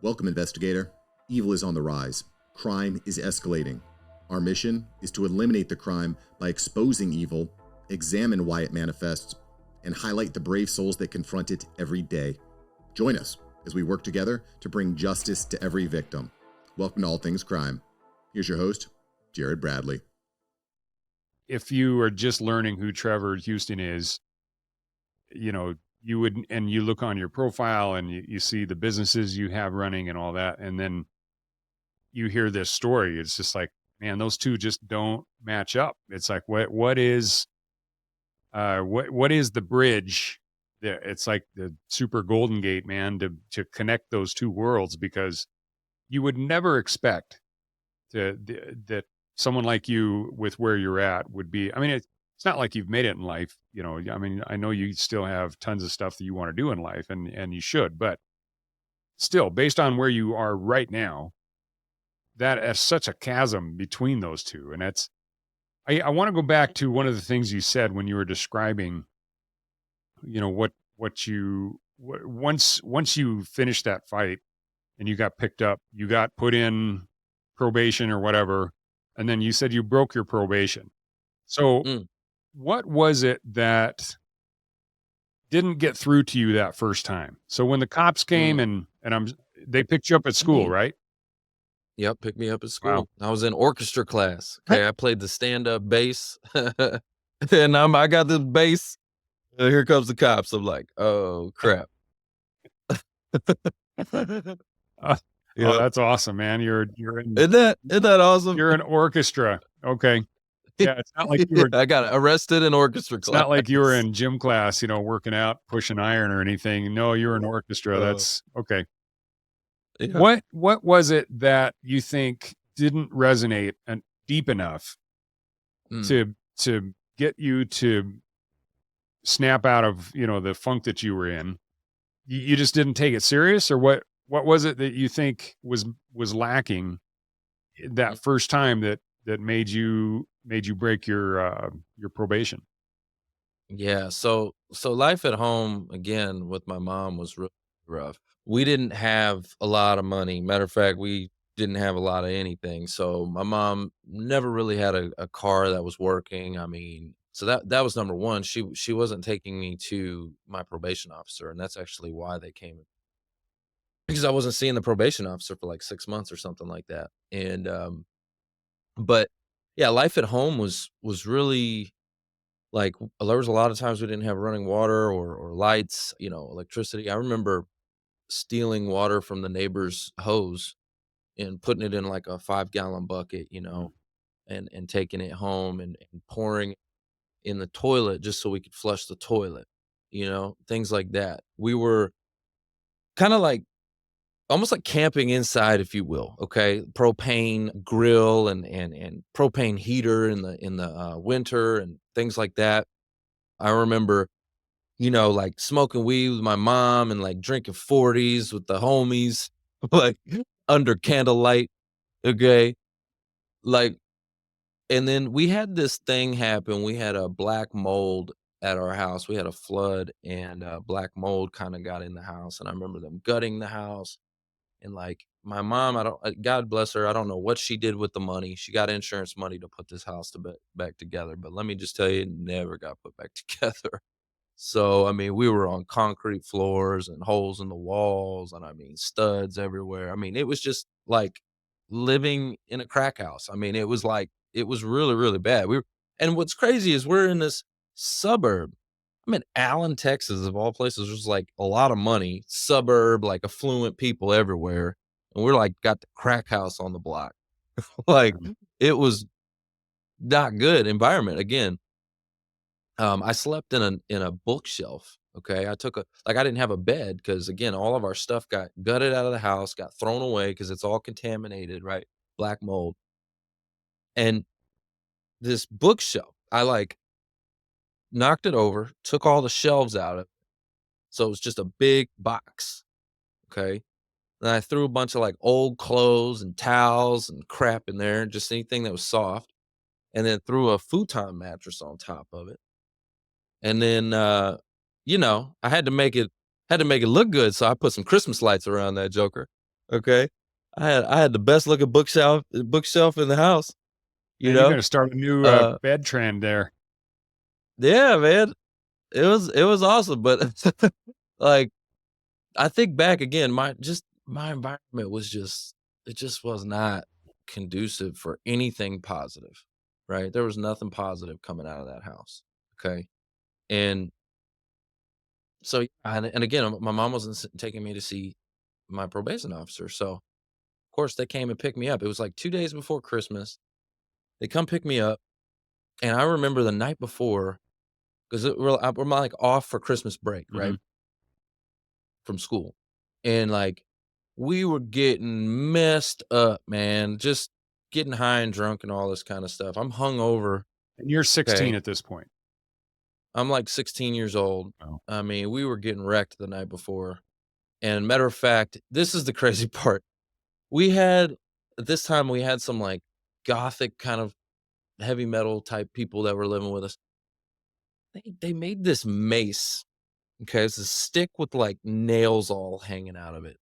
Welcome, investigator. Evil is on the rise. Crime is escalating. Our mission is to eliminate the crime by exposing evil, examine why it manifests, and highlight the brave souls that confront it every day. Join us as we work together to bring justice to every victim. Welcome to All Things Crime. Here's your host, Jared Bradley. If you are just learning who Trevor Houston is, you would, and you look on your profile and you see the businesses you have running and all that, and then you hear this story, it's just like, man, those two just don't match up. It's like, what is the bridge? It's like the super golden gate, man, to connect those two worlds, because you would never expect that someone like you with where you're at would be. I mean, it's not like you've made it in life, I mean, I know you still have tons of stuff that you want to do in life, and you should, but still, based on where you are right now, that is such a chasm between those two. And I want to go back to one of the things you said when you were describing, once you finished that fight and you got picked up, you got put in probation or whatever, and then you said you broke your probation. So what was it that didn't get through to you that first time? So when the cops came and they picked you up at school, right? Yep, picked me up at Wow. school. I was in orchestra class. Okay, I played the stand-up bass, and I got this bass. Here comes the cops. I'm like, oh crap. Oh, that's awesome, man. You're in, Isn't that awesome? you're in orchestra. Okay. Yeah, it's not like you were. I got arrested in orchestra class. It's not like you were in gym class, working out, pushing iron or anything. No, you're in orchestra. That's okay. Yeah. What was it that you think didn't resonate deep enough to get you to snap out of, the funk that you were in? You just didn't take it serious, or what was it that you think was lacking that first time that made you break your probation? Yeah, so life at home again with my mom was really rough. We didn't have a lot of money. Matter of fact, we didn't have a lot of anything. So my mom never really had a car that was working. I mean, so that was number one. She wasn't taking me to my probation officer, and that's actually why they came, because I wasn't seeing the probation officer for like 6 months or something like that. And but yeah, life at home was really like, there was a lot of times we didn't have running water or lights, electricity. I remember stealing water from the neighbor's hose and putting it in like a 5-gallon bucket, and taking it home and pouring in the toilet just so we could flush the toilet, things like that. We were kind of like almost like camping inside, if you will. Okay. Propane grill and propane heater in the winter and things like that. I remember, like smoking weed with my mom and like drinking 40s with the homies, like under candlelight. Okay. Like, and then we had this thing happen. We had a black mold at our house. We had a flood, and black mold kind of got in the house. And I remember them gutting the house. And like my mom, God bless her, I don't know what she did with the money. She got insurance money to put this house back together. But let me just tell you, it never got put back together. So, I mean, we were on concrete floors and holes in the walls, and I mean, studs everywhere. I mean, it was just like living in a crack house. I mean, it was really, really bad. And what's crazy is we're in this suburb. I'm in Allen, Texas, of all places. There's like a lot of money, suburb, like affluent people everywhere. And we're like, got the crack house on the block. Like, it was not good environment. Again, I slept in a bookshelf. Okay. I didn't have a bed because, again, all of our stuff got gutted out of the house, got thrown away because it's all contaminated, right? Black mold. And this bookshelf, I like knocked it over, took all the shelves out of it. So it was just a big box. Okay. And I threw a bunch of like old clothes and towels and crap in there, just anything that was soft. And then threw a futon mattress on top of it. And then, I had to make it look good. So I put some Christmas lights around that joker. Okay. I had the best looking bookshelf in the house, you And you're know? gonna start a new Uh, bed trend there. yeah, man. It was awesome, but like I think back again, my environment was just it just was not conducive for anything positive, right? There was nothing positive coming out of that house. Okay. And so and again, my mom wasn't taking me to see my probation officer. So of course they came and picked me up. It was like 2 days before Christmas. They come pick me up. And I remember the night before, because we're like off for Christmas break, right? Mhm. From school. And like we were getting messed up, man. Just getting high and drunk and all this kind of stuff. I'm hungover. And you're 16 Okay. at this point. I'm like 16 years old. Oh. I mean, we were getting wrecked the night before. And matter of fact, this is the crazy part. We had at this time we had some like gothic kind of heavy metal type people that were living with us. They made this mace. Okay, it's a stick with like nails all hanging out of it.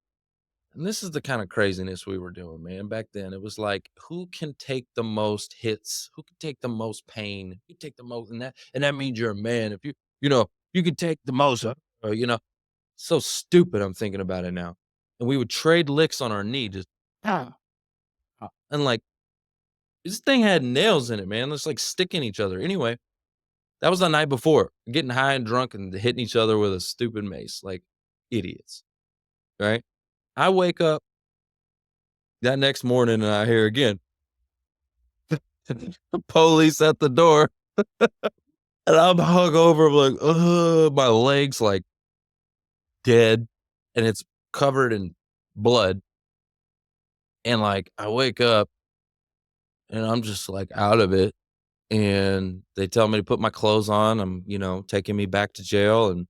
And this is the kind of craziness we were doing, man. Back then, it was like, who can take the most hits? Who can take the most pain? You take the most, and that means you're a man. If you can take the most, so stupid. I'm thinking about it now. And we would trade licks on our knee, just ah, and like this thing had nails in it, man. It's like sticking each other. Anyway, that was the night before, getting high and drunk and hitting each other with a stupid mace, like idiots. Right? I wake up that next morning and I hear again, police at the door. And I'm hung over, I'm like, ugh, my legs like dead and it's covered in blood. And like I wake up and I'm just like out of it. And they tell me to put my clothes on. I'm, taking me back to jail. And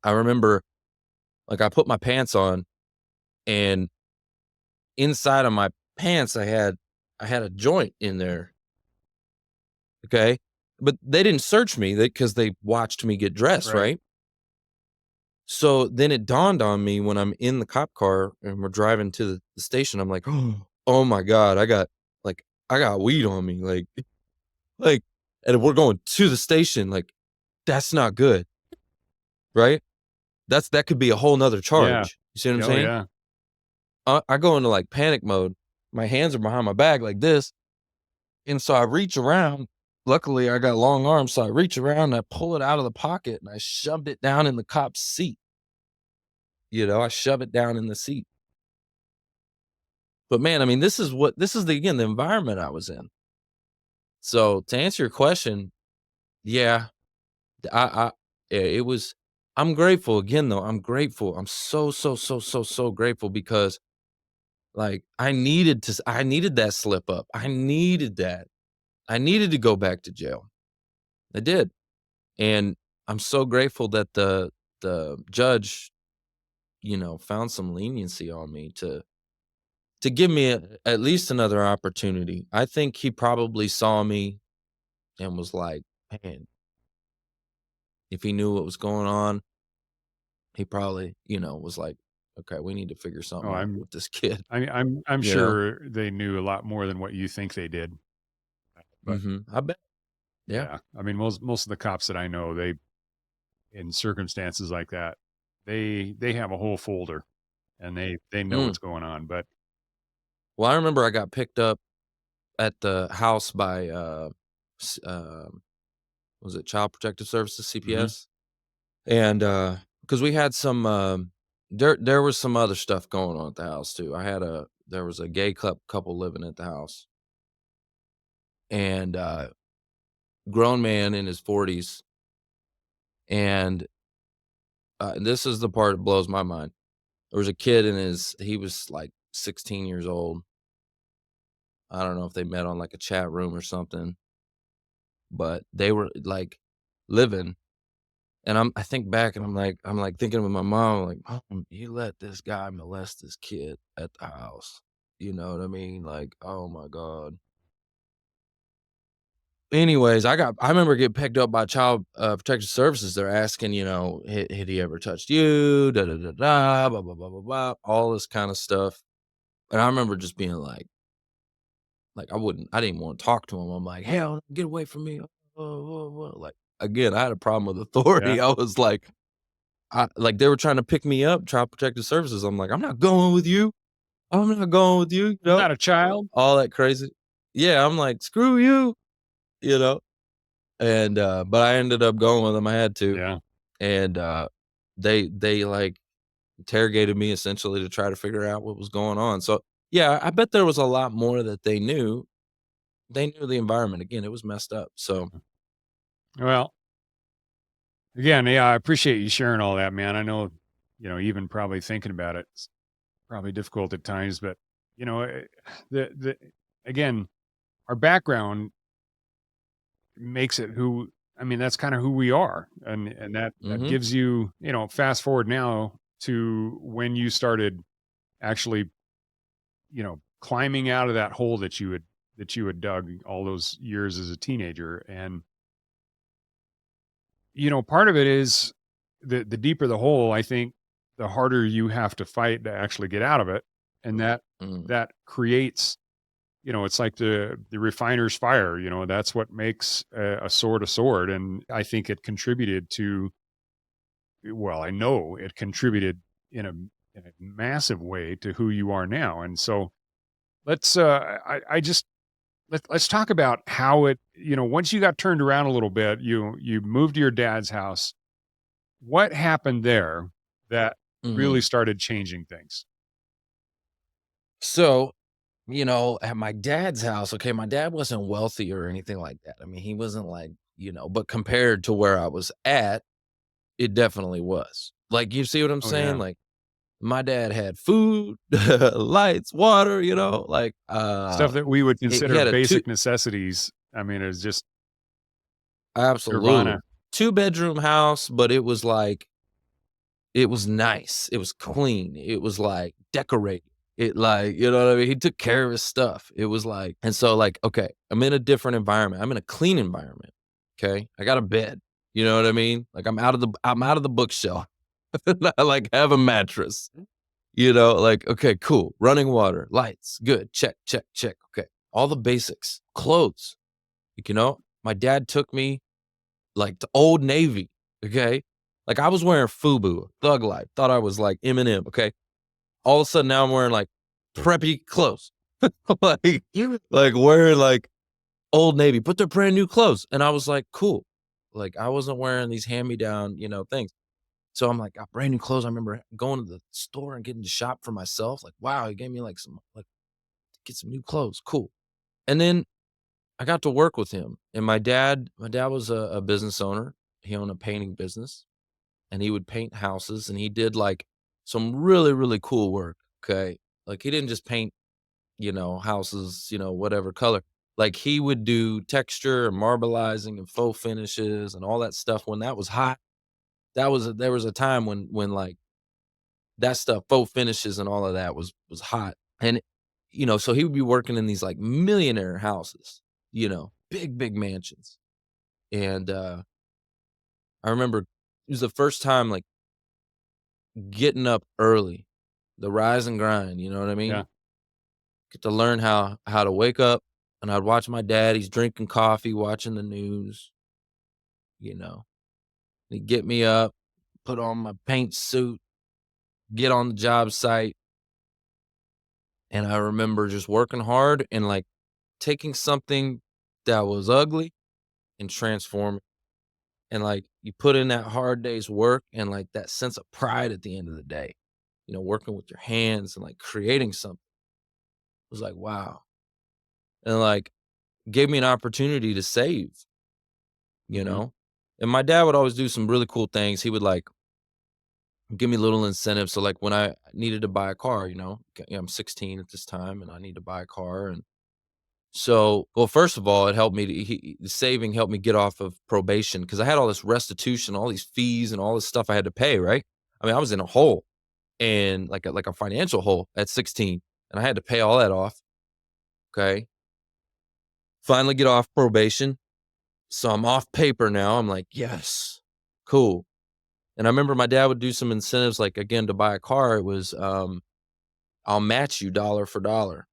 I remember like I put my pants on and inside of my pants I had a joint in there. Okay. But they didn't search me because they watched me get dressed, Right. right? So then it dawned on me when I'm in the cop car and we're driving to the station. I'm like, oh my God, I got weed on me. Like, and we're going to the station. Like, that's not good, right? That could be a whole nother Yeah. charge. You see what I'm Oh, saying? yeah. I go into like panic mode. My hands are behind my back like this. And so I reach around. Luckily, I got long arms. So I reach around and I pull it out of the pocket and I shoved it down in the cop's seat. I shove it down in the seat. But man, I mean, this is again, the environment I was in. So to answer your question, yeah, yeah, it was, I'm grateful again, though. I'm grateful. I'm so, so, so, so, so grateful because like I needed that slip up. I needed that. I needed to go back to jail. I did. And I'm so grateful that the judge, found some leniency on me to give me at least another opportunity. I think he probably saw me and was like, man, if he knew what was going on, he probably, was like, okay, we need to figure Oh, something out with this kid, I'm you know? sure they knew a lot more than what you think they did. But I bet. Yeah. yeah, I mean, most of the cops that I know, they in circumstances like that, they have a whole folder and they know Mm. what's going on. But Well, I remember I got picked up at the house by, s- was it Child Protective Services, mhm. CPS? And, because we had some, there was some other stuff going on at the house too. There was a gay couple living at the house and, grown man in his 40s. And, this is the part that blows my mind. There was a kid he was like 16 years old. I don't know if they met on like a chat room or something, but they were like living. And I think back and I'm like thinking with my mom, like, Mom, you let this guy molest this kid at the house. You know what I mean? Like, oh my God. anyways, I remember getting picked up by Child Protective Services. They're asking, had he ever touched you? Da da da da. Blah blah blah blah blah. All this kind of stuff. And I remember just being like I didn't want to talk to him. I'm like, hell, get away from me. Like again, I had a problem with authority. Yeah. I was like, they were trying to pick me up, Child Protective Services. I'm like, I'm not going with you. I'm not going with you. Not a child. All that crazy. Yeah, I'm like, screw you. And but I ended up going with them. I had to. Yeah. And they like interrogated me essentially to try to figure out what was going on. So yeah, I bet there was a lot more that they knew. They knew the environment. Again, it was messed up. So Well, again, yeah, I appreciate you sharing all that, man. I know, even probably thinking about it, it's probably difficult at times, but the again, our background makes it that's kind of who we are. And that mhm. gives you, fast forward now to when you started actually, climbing out of that hole that you had dug all those years as a teenager. And, part of it is the deeper the hole, I think the harder you have to fight to actually get out of it. And Mm. that creates, it's like the refiner's fire, that's what makes a sword a sword. And I think it contributed to, well, I know it contributed in a massive way to who you are now. And so let's, I just, let's talk about how it, once you got turned around a little bit, you moved to your dad's house. What happened there that really Mhm. started changing things? So, at my dad's house, okay, my dad wasn't wealthy or anything like that. I mean, he wasn't like, but compared to where I was at, it definitely was. Like, you see what I'm Oh saying? yeah. Like, my dad had food, lights, water, like, Stuff that we would he consider had a basic necessities. I mean, it's just absolutely nirvana. 2-bedroom house, but it was like, it was nice. It was clean. It was like decorated. It like, you know what I mean? He took care of his stuff. It was like, and so like, okay, I'm in a different environment. I'm in a clean environment. Okay. I got a bed. You know what I mean? Like I'm out of the bookshelf. I like have a mattress. Like, okay, cool. Running water, lights, good. Check, check, check. Okay. All the basics. Clothes. My dad took me like to Old Navy, okay? Like I was wearing FUBU, Thug Life, thought I was like Eminem, okay? All of a sudden now I'm wearing like preppy clothes. like wearing like Old Navy, but they're brand new clothes. And I was like, cool. Like I wasn't wearing these hand-me-down, things. So I'm like, got brand new clothes. I remember going to the store and getting to shop for myself. Like, wow, he gave me like get some new clothes. Cool. And then I got to work with him. And my dad was a business owner. He owned a painting business and he would paint houses and he did like some really, really cool work. Okay. Like he didn't just paint, houses, whatever color. Like he would do texture and marbleizing and faux finishes and all that stuff when that was hot. There was a time when like that stuff, faux finishes and all of that was hot. And so he would be working in these like millionaire houses, big, big mansions. And I remember it was the first time like getting up early, the rise and grind, you know what I mean? Yeah. Get to learn how to wake up and I'd watch my dad, he's drinking coffee, watching the news, you know. He'd get me up, put on my paint suit, get on the job site. And I remember just working hard and like taking something that was ugly and transforming. And like you put in that hard day's work and like that sense of pride at the end of the day, working with your hands and like creating something was like, wow. And like gave me an opportunity to save, you Hmm. know? And my dad would always do some really cool things. He would like give me little incentives. So like when I needed to buy a car, I'm 16 at this time and I need to buy a car. And so, well, first of all, it helped me the saving helped me get off of probation because I had all this restitution, all these fees and all this stuff I had to pay, right? I mean, I was in a hole and like a financial hole at 16 and I had to pay all that off. Okay. Finally get off probation. So I'm off paper now. I'm like, yes, cool. And I remember my dad would do some incentives, like again, to buy a car. It was, I'll match you dollar for dollar.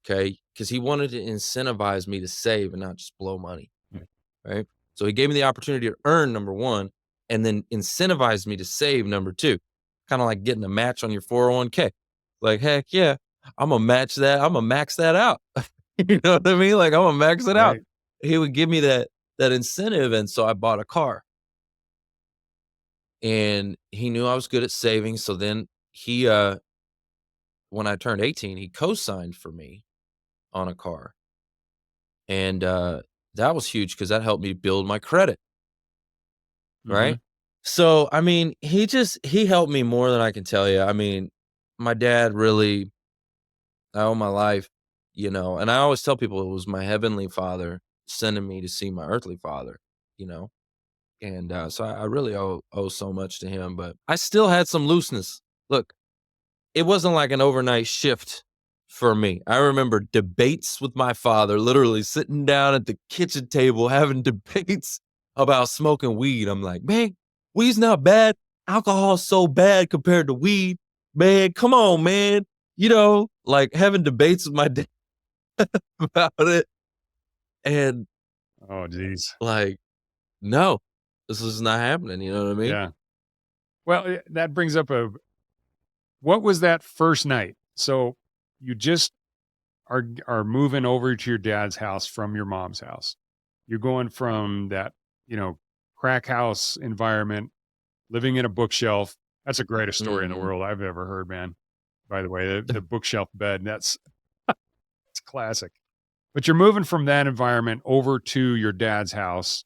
Okay. Cause he wanted to incentivize me to save and not just blow money. Yeah. Right. So he gave me the opportunity to earn, number one, and then incentivize me to save, number two. Kind of like getting a match on your 401k. Like, heck yeah, I'm gonna match that. I'm gonna max that out. You know what I mean? Like I'm gonna max it out. Right. He would give me that incentive. And so I bought a car. And he knew I was good at saving. So then he when I turned 18, he co-signed for me on a car. And that was huge because that helped me build my credit, Hmm. right? So I mean, he helped me more than I can tell you. I mean, my dad really, I owe my life, and I always tell people it was my heavenly father sending me to see my earthly father, you know. And so I really owe so much to him, but I still had some looseness. Look, it wasn't like an overnight shift for me. I remember debates with my father, literally sitting down at the kitchen table having debates about smoking weed. I'm like, man, weed's not bad. Alcohol's so bad compared to weed. Man, come on, man. Like having debates with my dad about it. And Oh, geez. like, no, this is not happening. You know what I mean? Yeah. Well, that brings up what was that first night? So you just are moving over to your dad's house from your mom's house. You're going from that, crack house environment, living in a bookshelf. That's the greatest story in the Hmm. world I've ever heard, man. By the way, the bookshelf bed, it's classic. But you're moving from that environment over to your dad's house.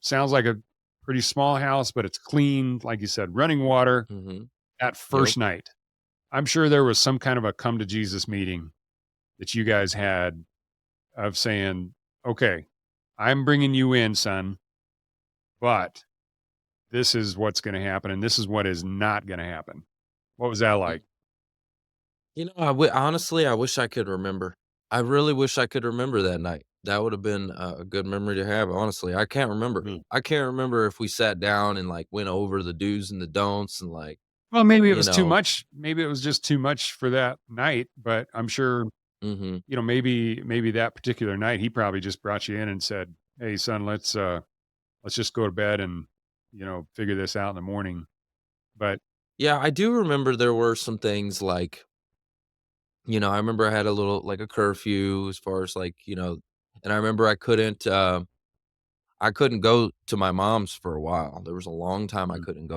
Sounds like a pretty small house, but it's clean, like you said, running water. Hmm. That Yep. first night, I'm sure there was some kind of a come to Jesus meeting that you guys had of saying, okay, I'm bringing you in, son, but this is what's going to happen. And this is what is not going to happen. What was that like? Honestly, I wish I could remember. I really wish I could remember that night. That would have been a good memory to have, honestly. I can't remember. Mhm. I can't remember if we sat down and, like, went over the do's and the don'ts and, like, Well, maybe it you was too know much. Maybe it was just too much for that night, but I'm sure, Mhm. maybe that particular night he probably just brought you in and said, "Hey son, let's just go to bed and, figure this out in the morning." But Yeah, I do remember there were some things like, I remember I had a little like, a curfew as far as, like, and I remember I couldn't go to my mom's for a while. There was a long time I Mhm. couldn't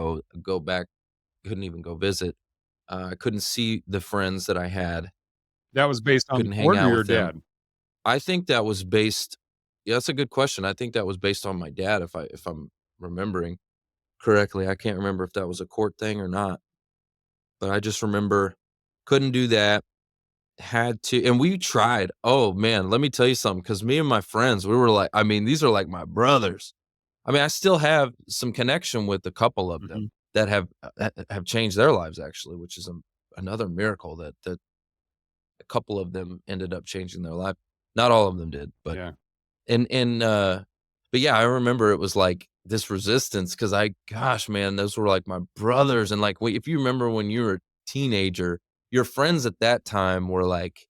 go back, couldn't even go visit. I couldn't see the friends that I had, That was based on the couldn't hang court or out your with them. dad? I think that was based Yeah, that's a good question. I think that was based on my dad if I'm remembering correctly. I can't remember if that was a court thing or not, but I just remember couldn't do that, had to and we tried. Oh, man, let me tell you something. Because me and my friends, we were like I mean, these are like my brothers. I mean, I still have some connection with a couple of them Mhm. that have changed their lives actually, which is, another miracle that a couple of them ended up changing their life. Not all of them did, but Yeah. And, but yeah, I remember it was like this resistance because gosh, man, those were like my brothers. And like, if you remember when you were a teenager, your friends at that time were like,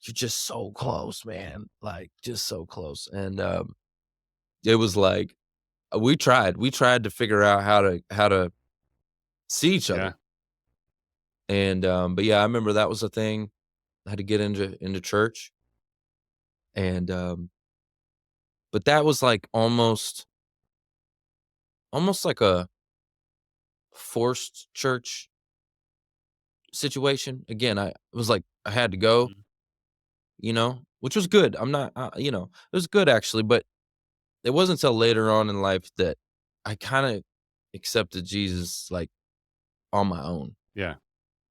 you're just so close, man. Like, just so close. And, it was like, we tried to figure out how to see each Yeah. other. And, but yeah, I remember that was a thing. I had to get into church. And, but that was like almost like a forced church situation. Again, it was like I had to go, Mhm. which was good. I'm not, it was good actually, but it wasn't until later on in life that I kind of accepted Jesus like on my own. Yeah.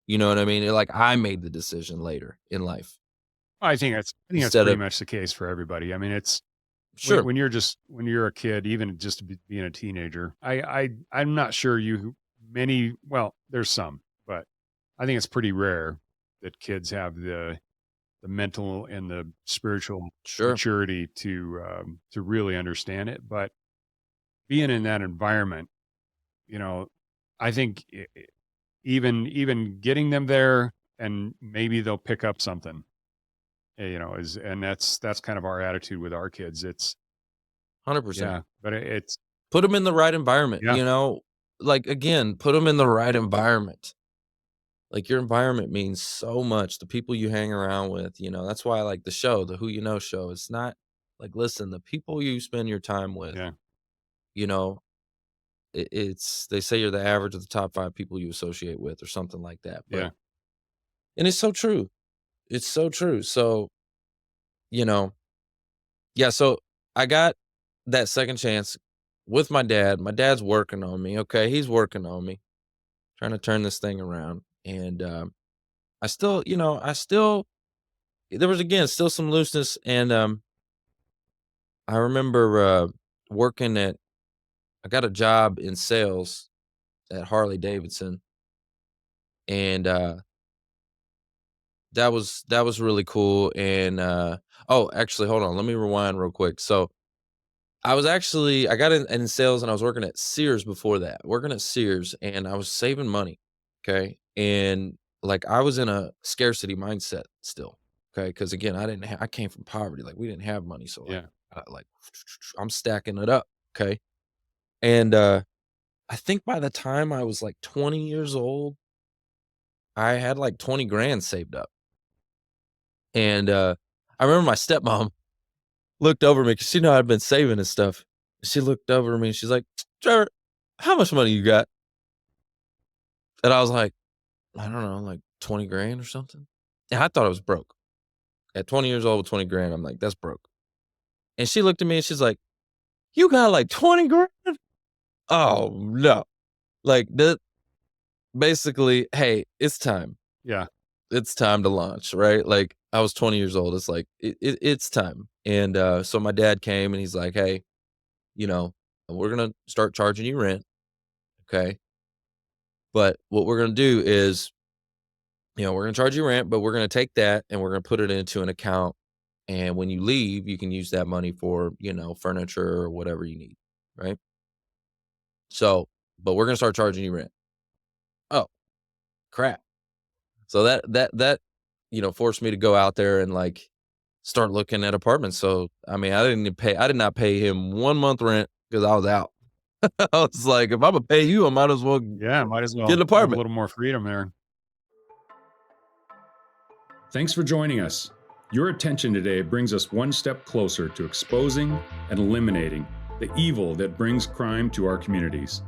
You know what I mean? Like I made the decision later in life I think that's instead pretty of much the case for everybody. I mean, it's when sure. when you're a kid, even just being a teenager. I'm not sure there's some, but I think it's pretty rare that kids have the mental and the spiritual Sure. maturity to really understand it. But being in that environment, you know, I think even getting them there, and maybe they'll pick up something, you know, and that's kind of our attitude with our kids. It's 100%. yeah, but it's Put them in the right environment, yeah, you know? Like, again, put them in the right environment. Like, your environment means so much. The people you hang around with, you know? That's why I like the show, the Who You Know show. It's not like, listen, the people you spend your time with, yeah, you know, it's they say you're the average of the top 5 people you associate with or something like that, but yeah, and it's so true. It's so true. So, you know, yeah, so I got that second chance with my dad. My dad's working on me, okay? He's working on me, trying to turn this thing around, and, I still, you know, there was, again, still some looseness, and, I remember, working at I got a job in sales at Harley Davidson, and, that was really cool, and, oh, actually, hold on, let me rewind real quick. So, I got in sales, and I was working at Sears before that, working at Sears, and I was saving money, okay? And, like, I was in a scarcity mindset still, okay? Because again, I came from poverty, like, we didn't have money, so, yeah, like, I'm stacking it up, okay? And, I think by the time I was, like, 20 years old, I had, like, 20 grand saved up. And, I remember my stepmom looked over me because she knew I'd been saving and stuff. She looked over at me and she's like, "Trevor, how much money you got?" And I was like, "I don't know, like 20 grand or something." And I thought I was broke. At 20 years old with 20 grand, I'm like, "That's broke." And she looked at me and she's like, "You got like 20 grand?" Oh, no. Like, basically, "Hey, it's time. yeah, It's time to launch," right? Like, I was 20 years old. It's like, it's time. And, so my dad came and he's like, "Hey, you know, we're gonna start charging you rent, okay? But what we're gonna do is, you know, we're gonna charge you rent, but we're gonna take that and we're gonna put it into an account. And when you leave, you can use that money for, you know, furniture or whatever you need, right? So, but we're gonna start charging you rent." Oh, crap. So that, you know, forced me to go out there and like start looking at apartments. So, I mean, I did not pay him 1 month rent because I was out. I was like, if I'm gonna pay you, I might as well yeah. Might as get well an have a apartment. little more freedom there. Thanks for joining us. Your attention today brings us one step closer to exposing and eliminating the evil that brings crime to our communities.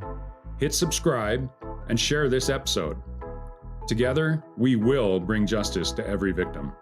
Hit subscribe and share this episode. Together, we will bring justice to every victim.